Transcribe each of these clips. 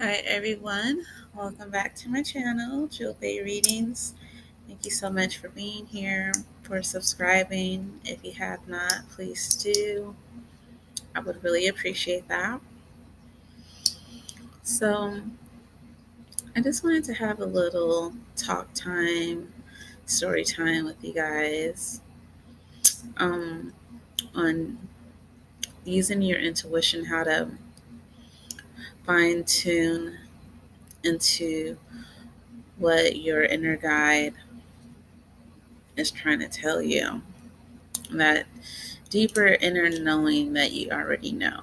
Hi everyone, welcome back to my channel, Jewel Bay Readings. Thank you so much for being here, for subscribing. If you have not, please do. I would really appreciate that. So, I just wanted to have a little talk time, story time with you guys um, on using your intuition, how to fine tune into what your inner guide is trying to tell you. That deeper inner knowing that you already know,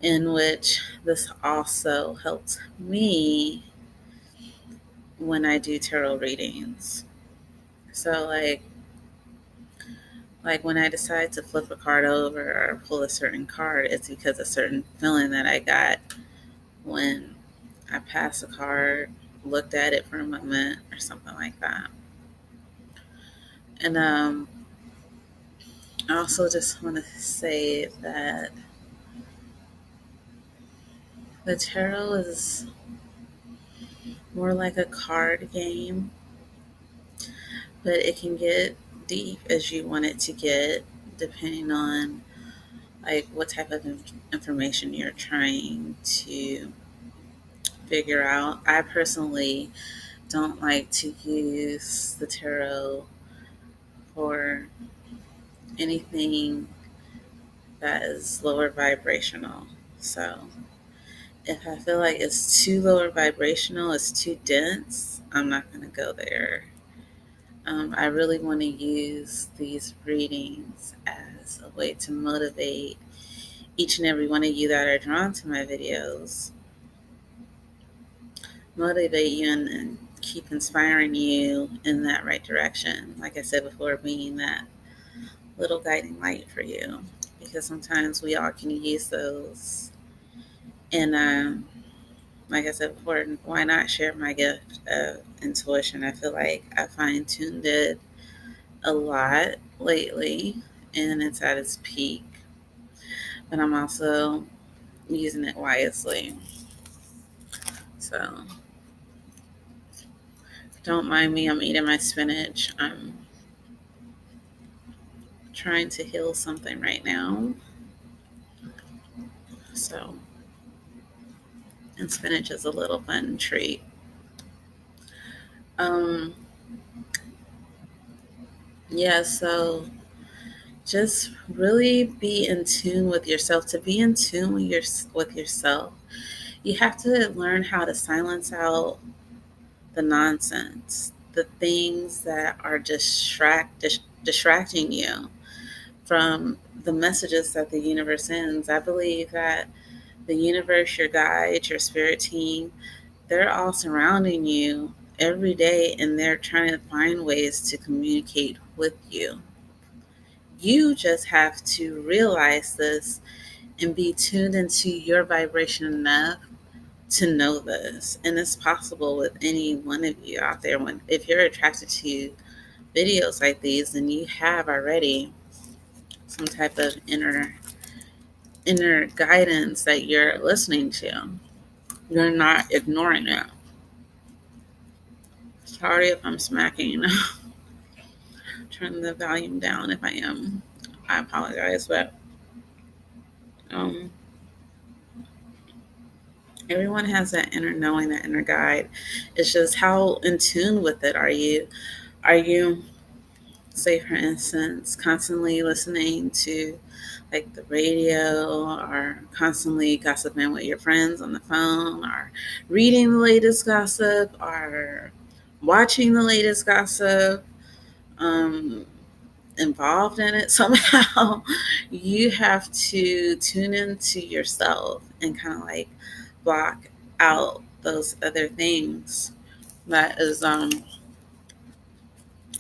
in which this also helps me when I do tarot readings. So like when I decide to flip a card over or pull a certain card, it's because a certain feeling that I got when I passed a card, looked at it for a moment or something like that. And I also just want to say that the tarot is more like a card game, but it can get deep as you want it to get, depending on like what type of information you're trying to figure out. I personally don't like to use the tarot for anything that is lower vibrational. So if I feel like it's too lower vibrational, it's too dense, I'm not going to go there. I really want to use these readings as a way to motivate each and every one of you that are drawn to my videos, motivate you and keep inspiring you in that right direction. Like I said before, being that little guiding light for you, because sometimes we all can use those. And like I said before, why not share my gift of intuition? I feel like I fine tuned it a lot lately, and it's at its peak. But I'm also using it wisely. So don't mind me. I'm eating my spinach. I'm trying to heal something right now. So, and spinach is a little fun treat. Um, yeah, so just really be in tune with yourself. To be in tune with yourself, you have to learn how to silence out the nonsense, the things that are distracting you from the messages that the universe sends. I believe that the universe, your guides, your spirit team, they're all surrounding you every day and they're trying to find ways to communicate with you. You just have to realize this and be tuned into your vibration enough to know this. And it's possible with any one of you out there. When if you're attracted to videos like these, then you have already some type of inner guidance that you're listening to. You're not ignoring it. Sorry if I'm smacking. Turn the volume down if I am. I apologize, but um, everyone has that inner knowing, that inner guide. It's just how in tune with it are you? Are you, say, for instance, constantly listening to like the radio or constantly gossiping with your friends on the phone or reading the latest gossip or watching the latest gossip? Um, Involved in it somehow, you have to tune into yourself and kind of like block out those other things that is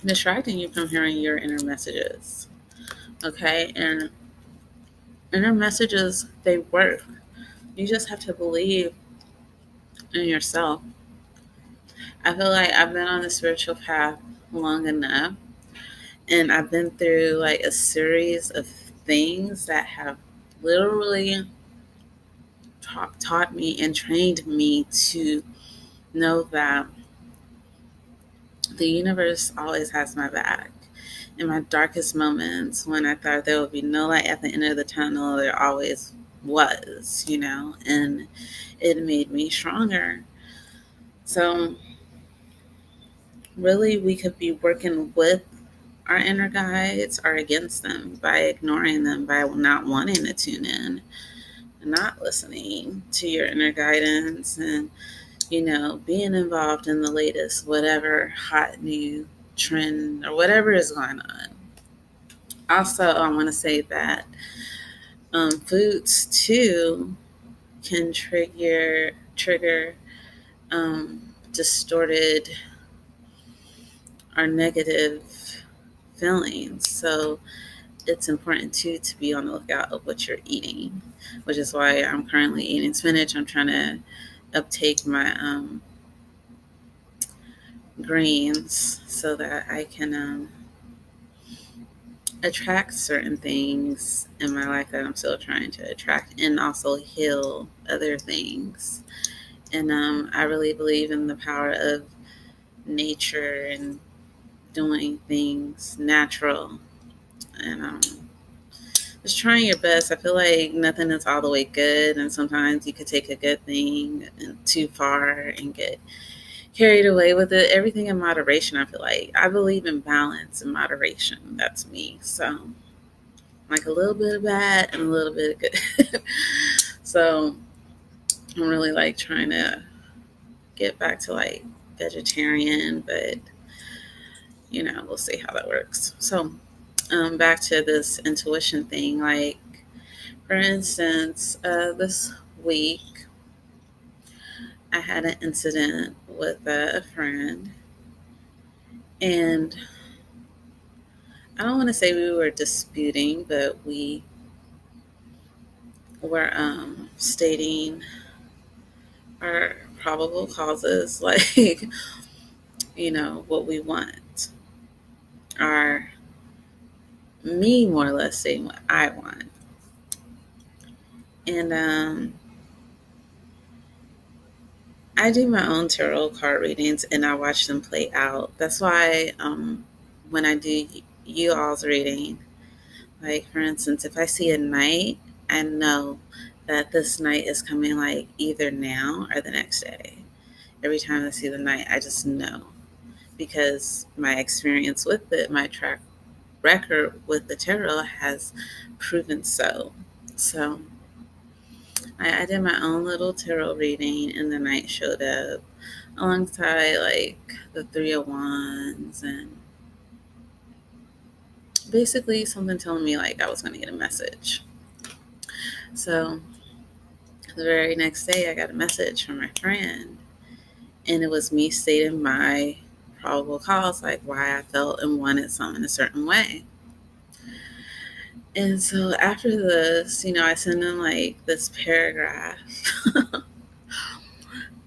distracting you from hearing your inner messages. Okay, and inner messages, they work. You just have to believe in yourself. I feel like I've been on the spiritual path long enough, and I've been through like a series of things that have literally taught me and trained me to know that the universe always has my back. In my darkest moments, when I thought there would be no light at the end of the tunnel, there always was, and it made me stronger. So, really, we could be working with our inner guides or against them by ignoring them, by not wanting to tune in, and not listening to your inner guidance, and being involved in the latest whatever hot new trend or whatever is going on. Also, I want to say that foods too can trigger distorted or negative feelings. So it's important too to be on the lookout of what you're eating, which is why I'm currently eating spinach. I'm trying to uptake my greens so that I can attract certain things in my life that I'm still trying to attract, and also heal other things. And I really believe in the power of nature and doing things natural, and just trying your best. I feel like nothing is all the way good, and sometimes you could take a good thing too far and get carried away with it. Everything in moderation. I feel like I believe in balance and moderation. That's me. So like a little bit of bad and a little bit of good. So I'm really like trying to get back to like vegetarian, but we'll see how that works. So back to this intuition thing. Like, for instance, this week I had an incident with a friend, and I don't want to say we were disputing, but we were stating our probable causes, like, what we want, or me more or less saying what I want. And I do my own tarot card readings and I watch them play out. That's why when I do you all's reading, like for instance, if I see a night, I know that this night is coming like either now or the next day. Every time I see the night, I just know, because my experience with it, my track record with the tarot has proven so. So I did my own little tarot reading, and the night showed up alongside like the Three of Wands, and basically something telling me like I was going to get a message. So the very next day, I got a message from my friend, and it was me stating my probable cause, like why I felt and wanted something a certain way. And so after this, I sent him like this paragraph.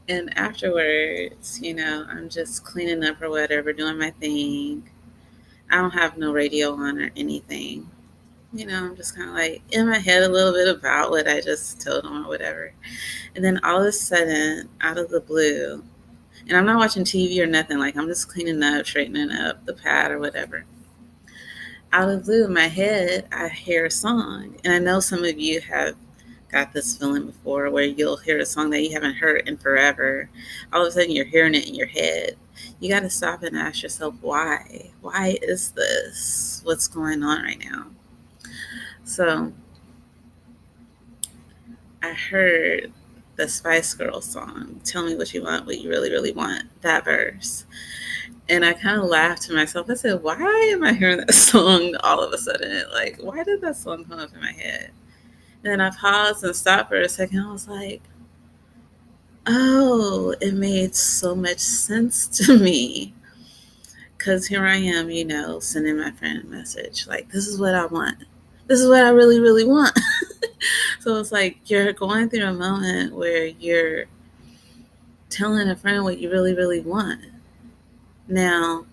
And afterwards, I'm just cleaning up or whatever, doing my thing. I don't have no radio on or anything. I'm just kind of like in my head a little bit about what I just told him or whatever. And then all of a sudden, out of the blue, and I'm not watching TV or nothing, like I'm just cleaning up, straightening up the pad or whatever. Out of the blue, in my head, I hear a song. And I know some of you have got this feeling before where you'll hear a song that you haven't heard in forever. All of a sudden, you're hearing it in your head. You got to stop and ask yourself, why? Why is this? What's going on right now? So I heard the Spice Girls song, Tell Me What You Want, What You Really, Really Want, that verse. And I kind of laughed to myself. I said, why am I hearing that song all of a sudden? Like, why did that song come up in my head? And then I paused and stopped for a second. I was like, oh, it made so much sense to me. Because here I am, sending my friend a message. Like, this is what I want. This is what I really, really want. So it's like you're going through a moment where you're telling a friend what you really, really want. Now,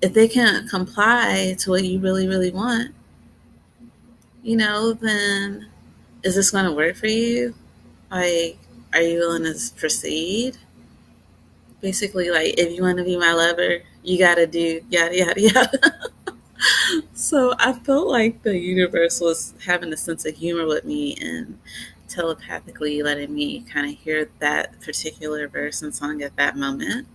if they can't comply to what you really, really want, then is this going to work for you? Like, are you willing to proceed? Basically, like, if you want to be my lover, you gotta do yada yada yada. So I felt like the universe was having a sense of humor with me and telepathically letting me kind of hear that particular verse and song at that moment.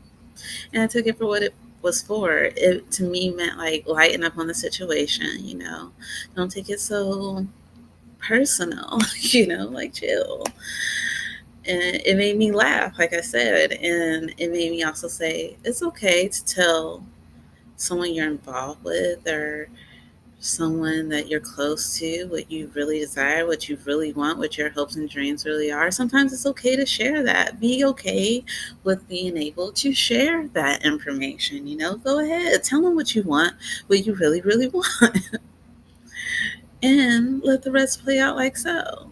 And I took it for what it was for. It to me meant like lighten up on the situation, Don't take it so personal, like chill. And it made me laugh, like I said. And it made me also say it's okay to tell someone you're involved with or someone that you're close to what you really desire, what you really want, what your hopes and dreams really are. Sometimes it's okay to share that. Be okay with being able to share that information. Go ahead, tell them what you want, what you really, really want, and let the rest play out like so.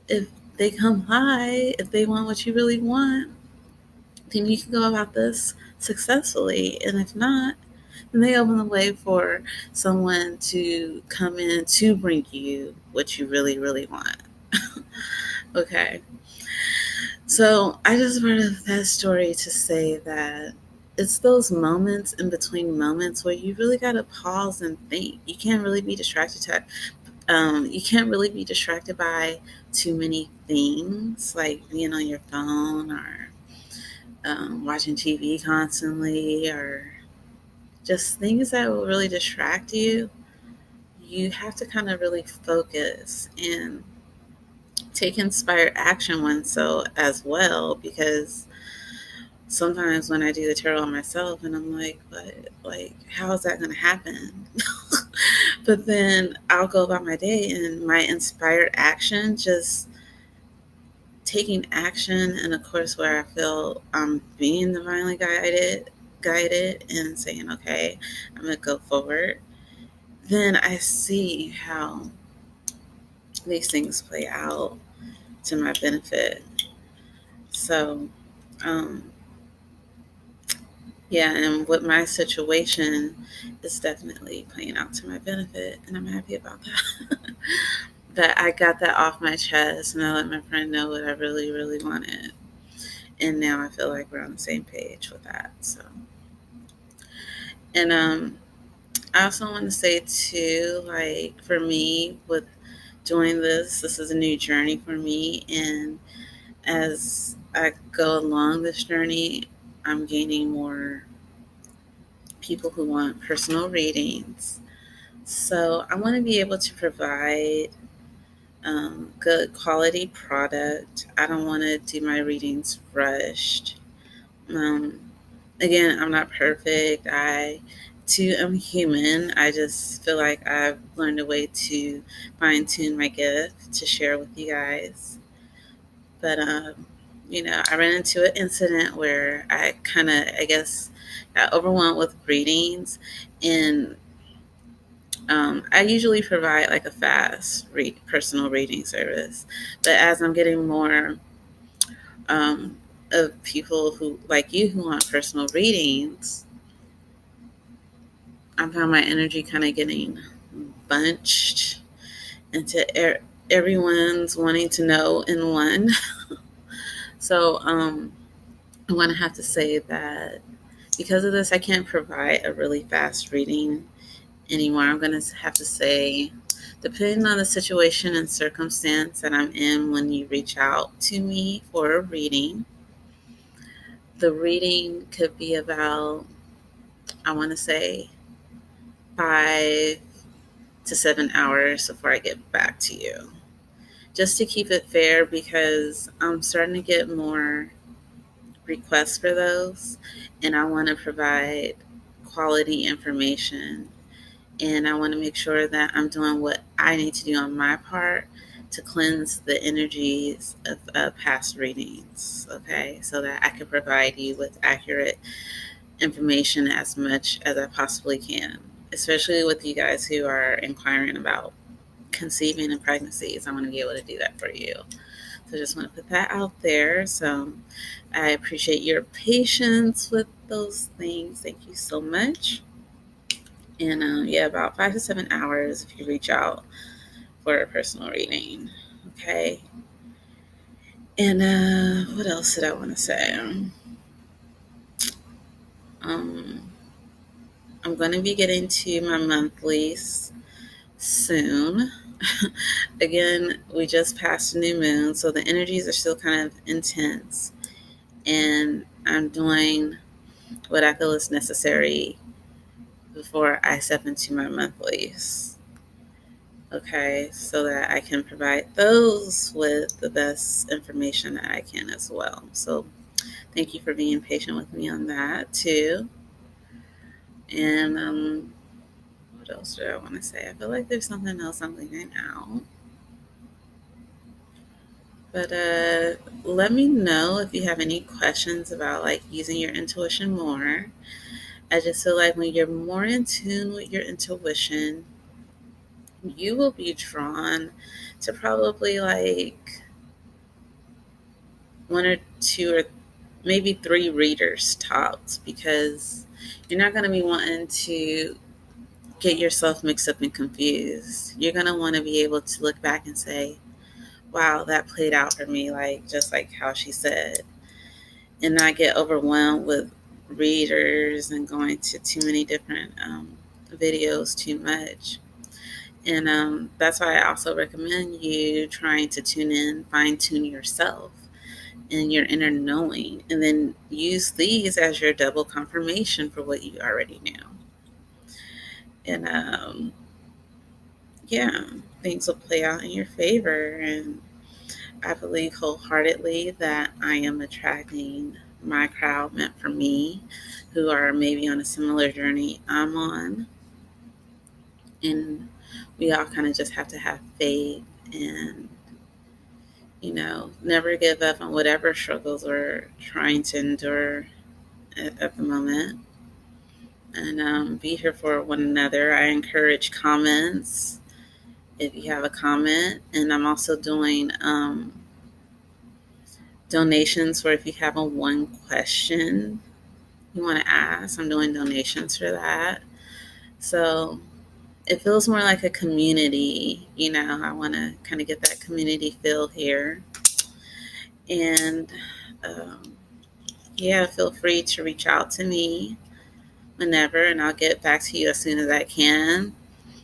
If they come high, if they want what you really want, then you can go about this successfully. And if not, then they open the way for someone to come in to bring you what you really, really want. Okay. So I just brought up that story to say that it's those moments in between moments where you really got to pause and think. You can't really be you can't really be distracted by too many things like being on your phone or watching TV constantly or just things that will really distract you. You have to kind of really focus and take inspired action when so as well, because sometimes when I do the tarot on myself and I'm like, but like how is that going to happen? But then I'll go about my day and my inspired action just taking action in a course where I feel I'm being divinely guided and saying, okay, I'm gonna go forward. Then I see how these things play out to my benefit. So, um, yeah, and with my situation, it's definitely playing out to my benefit, and I'm happy about that. But I got that off my chest, and I let my friend know what I really, really wanted. And now I feel like we're on the same page with that. So, and I also want to say too, like for me, with doing this is a new journey for me, and as I go along this journey, I'm gaining more people who want personal readings. So I want to be able to provide good quality product. I don't want to do my readings rushed. Um, Again, I'm not perfect. I too am human. I just feel like I've learned a way to fine tune my gift to share with you guys. But I ran into an incident where I kind of, I guess, got overwhelmed with readings, and I usually provide like a personal reading service. But as I'm getting more of people who like you who want personal readings, I found my energy kind of getting bunched into everyone's wanting to know in one. So I'm going to have to say that because of this, I can't provide a really fast reading anymore. I'm going to have to say, depending on the situation and circumstance that I'm in when you reach out to me for a reading, the reading could be about, I want to say, 5 to 7 hours before I get back to you. Just to keep it fair, because I'm starting to get more requests for those, and I want to provide quality information, and I want to make sure that I'm doing what I need to do on my part to cleanse the energies of past readings, okay, so that I can provide you with accurate information as much as I possibly can, especially with you guys who are inquiring about conceiving and pregnancies. I want to be able to do that for you. So I just want to put that out there. So I appreciate your patience with those things. Thank you so much. And yeah, about 5 to 7 hours if you reach out for a personal reading. Okay. And what else did I want to say? Um, I'm going to be getting to my monthlies soon. Again, we just passed a new moon, so the energies are still kind of intense. And I'm doing what I feel is necessary before I step into my monthlies. Okay, so that I can provide those with the best information that I can as well. So, thank you for being patient with me on that too. And what else do I want to say? I feel like there's something else I'm leaving out. But let me know if you have any questions about like using your intuition more. I just feel like when you're more in tune with your intuition, you will be drawn to probably like one or two or maybe three readers tops, because you're not going to be wanting to get yourself mixed up and confused. You're going to want to be able to look back and say, wow, that played out for me, like just like how she said, and not get overwhelmed with readers and going to too many different videos too much. And that's why I also recommend you trying to tune in, fine tune yourself and your inner knowing, and then use these as your double confirmation for what you already knew. And yeah, things will play out in your favor. And I believe wholeheartedly that I am attracting my crowd meant for me, who are maybe on a similar journey I'm on. And we all kind of just have to have faith and, never give up on whatever struggles we're trying to endure at the moment. And be here for one another. I encourage comments if you have a comment. And I'm also doing donations for if you have a one question you want to ask. I'm doing donations for that. So it feels more like a community. I want to kind of get that community feel here. And um, yeah, feel free to reach out to me whenever, and I'll get back to you as soon as I can.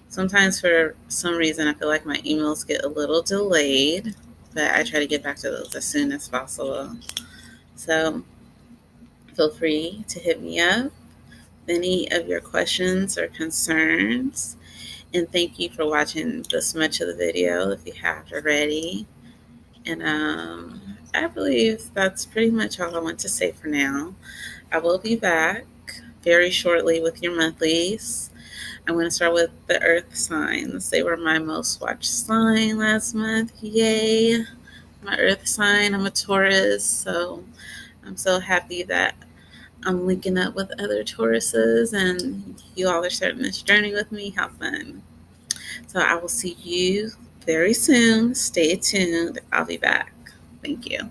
Sometimes, for some reason, I feel like my emails get a little delayed, but I try to get back to those as soon as possible. So feel free to hit me up with any of your questions or concerns. And thank you for watching this much of the video if you have already. And I believe that's pretty much all I want to say for now. I will be back very shortly with your monthlies. I'm going to start with the earth signs. They were my most watched sign last month. Yay! My earth sign, I'm a Taurus, so I'm so happy that I'm linking up with other Tauruses and you all are starting this journey with me. How fun. So I will see you very soon. Stay tuned. I'll be back. Thank you.